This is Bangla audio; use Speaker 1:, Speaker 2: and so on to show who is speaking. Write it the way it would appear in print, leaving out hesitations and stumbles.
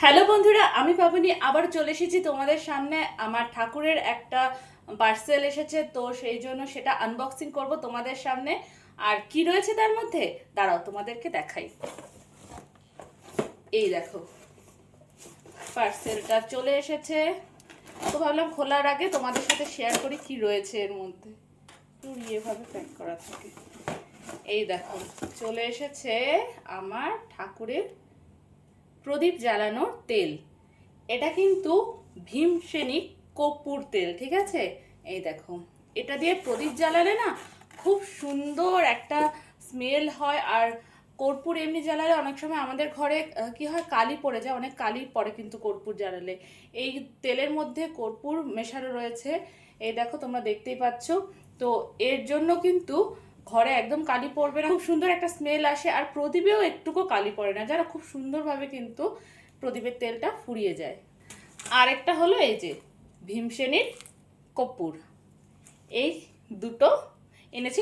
Speaker 1: হ্যালো বন্ধুরা, আমি পাবনি আবার চলে এসেছি তোমাদের সামনে। আমার ঠাকুরের একটা পার্সেল এসেছে, তো সেই জন্য সেটা আনবক্সিং করব তোমাদের সামনে। আর কি রয়েছে তার মধ্যে দাঁড়াও তোমাদেরকে দেখাই। এই দেখো, পার্সেলটা চলে এসেছে। তো ভাবলাম খোলার আগে তোমাদের সাথে শেয়ার করি কি রয়েছে এর মধ্যে। এভাবে প্যাক করা থাকে। এই দেখো, চলে এসেছে আমার ঠাকুরের প্রদীপ জ্বালানোর তেল। এটা কিন্তু ভীমসেনী কর্পূর তেল, ঠিক আছে? এই দেখো, এটা দিয়ে প্রদীপ জ্বালালে না খুব সুন্দর একটা স্মেল হয়। আর কর্পূর এমনি জ্বালালে অনেক সময় আমাদের ঘরে কি হয়, কালি পড়ে যায়, অনেক কালি পড়ে কিন্তু কর্পূর জ্বালালে। এই তেলের মধ্যে কর্পূর মেশানো রয়েছে। এই দেখো, তোমরা দেখতেই পাচ্ছ। তো এর জন্য কিন্তু ঘরে একদম কালি পড়বে না, খুব সুন্দর একটা স্মেল আসে। আর প্রদীপেও একটুকু কালি পড়ে না, যারা খুব সুন্দরভাবে কিন্তু প্রদীপের তেলটা ফুরিয়ে যায়। আরেকটা হলো এই যে ভীমসেনীর কর্পূর, এই দুটো এনেছি।